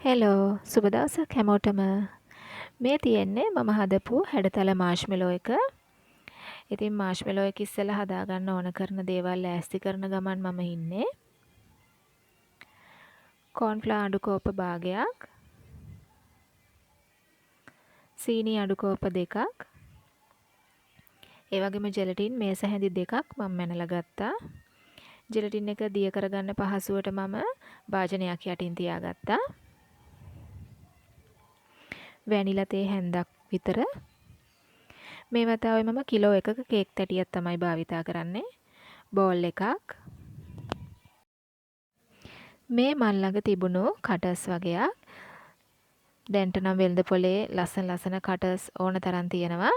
Hello සුබ දවසක් හැමෝටම. මේ තියෙන්නේ මම හදපු හැඩතල මාෂ්මෙලෝ එක. ඉතින් මාෂ්මෙලෝ එක ඉස්සෙල්ලා හදාගන්න ඕන කරන දේවල් ලෑස්ති කරන ගමන් මම ඉන්නේ. කෝන්ෆ්ලවර් අඩු කෝප භාගයක්, සීනි අඩු කෝප දෙකක්, ඒ වගේම ජෙලටින් මේස හැඳි දෙකක් මම මැනලා ගත්තා. ජෙලටින් එක දිය කරගන්න පහසුවට මම භාජනයක් යටින් තියාගත්තා. වැනිලා තේ හැන්දක් විතර. මේ වතාවේ මම කිලෝ එකක කේක් තැටියක් තමයි භාවිතා කරන්නේ. බෝල් එකක්. මේ මල් ළඟ තිබුණු කටර්ස් වගේක්. දැන්ට නම් වෙළඳ පොලේ ලස්සන කටර්ස් ඕන තරම් තියෙනවා.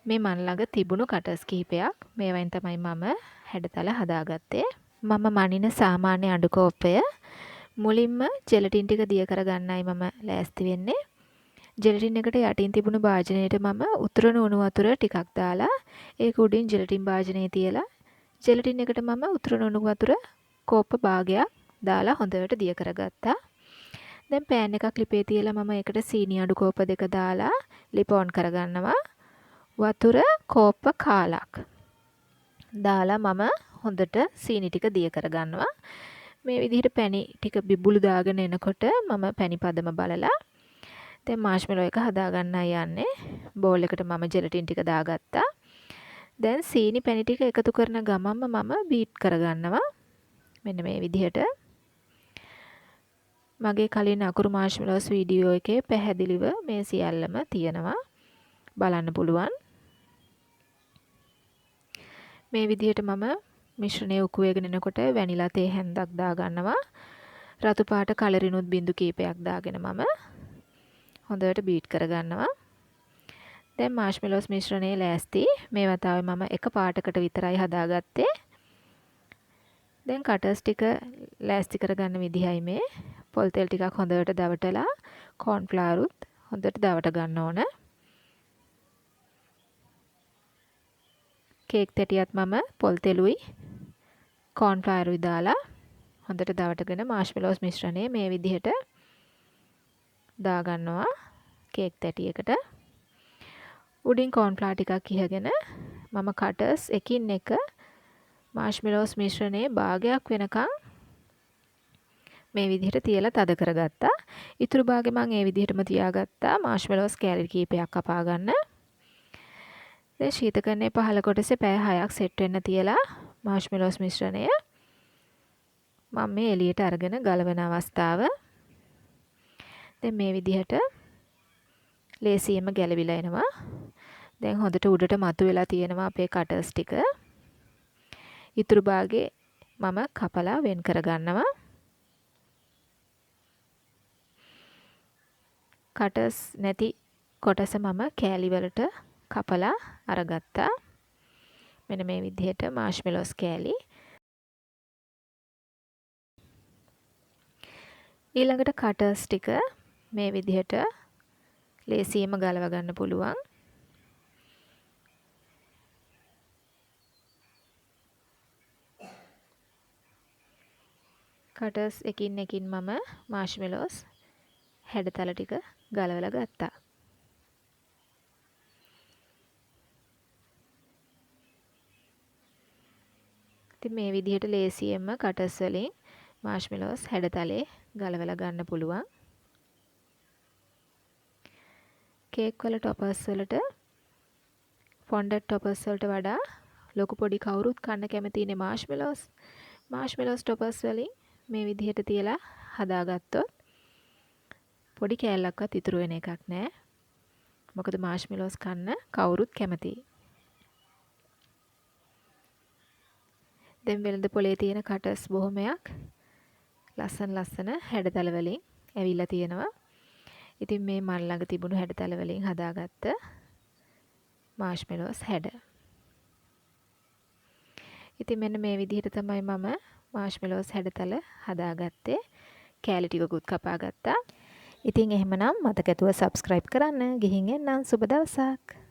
මේ මල් ළඟ තිබුණු කටර්ස් කිහිපයක්. මේවෙන් තමයි මම හැඩතල හදාගත්තේ. මම මනින සාමාන්‍ය අඩු කෝපය මුලින්ම ජෙලටින් ටික දිය කරගන්නයි මම ලෑස්ති වෙන්නේ. ජෙලටින් එකට යටින් තිබුණු භාජනයට මම උතුරන උණු වතුර ටිකක් දාලා ඒක උඩින් ජෙලටින් භාජනය තියලා ජෙලටින් එකට මම උතුරන උණු වතුර කෝප්ප භාගයක් දාලා හොඳට දිය කරගත්තා. දැන් පෑන් එකක් ලිපේ තියලා මම ඒකට සීනි අඩු කෝප දෙක දාලා ලිප ඔන් කරගන්නවා. වතුර කෝප්ප කාලක් දාලා මම හොඳට සීනි ටික දිය කරගන්නවා. මේ විදිහට පැණි ටික බිබුළු දාගෙන එනකොට මම පැණි පදම බලලා දැන් මාෂ්මෙලෝ එක හදාගන්නයි යන්නේ. බෝල් එකට මම ජෙලටින් ටික දාගත්තා. දැන් සීනි පැණි ටික එකතු කරන ගමන්ම මම බීට් කරගන්නවා. මෙන්න මේ විදිහට. මගේ කලින් අකුරු මාෂ්මෙලෝස් වීඩියෝ එකේ පැහැදිලිව මේ සියල්ලම තියෙනවා. බලන්න පුළුවන්. මේ විදිහට මම මිශ්‍රණය උකුවේගෙන එනකොට වැනිලා තේ හැන්දක් දාගන්නවා. රතු පාට කලරිනුත් බිඳු කීපයක් දාගෙන මම හොඳට බීට් කරගන්නවා. දැන් මාෂ්මෙලෝස් මිශ්‍රණය ලෑස්ති. මේ වතාවේ මම එක පාටකට විතරයි හදාගත්තේ. දැන් කටර්ස් ටික ලෑස්ති කරගන්න විදිහයි මේ. පොල් තෙල් ටිකක් හොඳට දවටලා කෝන්ෆ්ලවරුත් හොඳට දවට ගන්න ඕන. කේක් තැටියත් මම පොල් තෙලුයි කෝන්ෆ්ලවරුයි දාලා හොඳට දවටගෙන මාෂ්මෙලෝස් මිශ්‍රණය මේ විදිහට දාගන්නවා කේක් තැටියකට. උඩින් කෝන්ෆ්ලවර් ටිකක් ඉහගෙන මම කටර්ස් එකින් එක මාෂ්මෙලෝස් මිශ්‍රණයේ භාගයක් වෙනකන් මේ විදිහට තියලා තද කරගත්තා. ඉතුරු භාගෙ මම ඒ විදිහටම තියාගත්තා මාෂ්මෙලෝස් කෑලි කීපයක් කපා ගන්න. දැන් ශීතකරණයේ පහළ කොටසේ පැය 6ක් සෙට් වෙන්න තියලා මාෂ්මෙලෝස් මිශ්‍රණය මම මේ එළියට අරගෙන ගලවන අවස්ථාව. දැන් මේ විදිහට ලේසියෙන්ම ගැලවිලා එනවා. දැන් හොඳට උඩට මතුවලා තියෙනවා අපේ කටර්ස් ටික. ඉතුරු භාගේ මම කපලා වෙන් කරගන්නවා. කටර්ස් නැති කොටස මම කෑලි වලට කපලා අරගත්තා. මෙන්න මේ විදිහට මාෂ්මෙලෝස් කෑලි. ඊළඟට කටර්ස් ටික මේ විදිහට ලේසියෙන්ම ගලව ගන්න පුළුවන්. කටර්ස් එකින් එකින් මම මාෂ්මෙලෝස් හැඩතල ටික ගලවලා ගත්තා. ඉතින් මේ විදිහට ලේසියෙන්ම කටර්ස් වලින් මාෂ්මෙලෝස් හැඩතලේ ගලවලා ගන්න පුළුවන්. කේක් වල ටොපර්ස් වලට ෆොන්ඩන්ට් ටොපර්ස් වලට වඩා ලොකු පොඩි කවුරුත් කන්න කැමතිනේ මාෂ්මෙලෝස් ටොපර්ස් වලින් මේ විදිහට තියලා හදාගත්තොත් පොඩි කෑල්ලක්වත් ඉතුරු වෙන එකක් නෑ. මොකද මාෂ්මෙලෝස් කන්න කවුරුත් කැමතියි. දැන් වෙළඳ පොලේ තියෙන කටර්ස් බොහොමයක් ලස්සන හැඩතල වලින් ඇවිල්ලා තියෙනවා. ඉතින් මේ මල් ළඟ තිබුණු හැඩතල වලින් හදාගත්ත මාෂ්මෙලෝස් හැඩ. ඉතින් මෙන්න මේ විදිහට තමයි මම මාෂ්මෙලෝස් හැඩතල හදාගත්තේ. කෑලි ටිකකුත් කපා ගත්තා. ඉතින් එහෙමනම් මතක ඇතුව subscribe කරන්න. ගිහින් එන්නම්. සුබ දවසක්.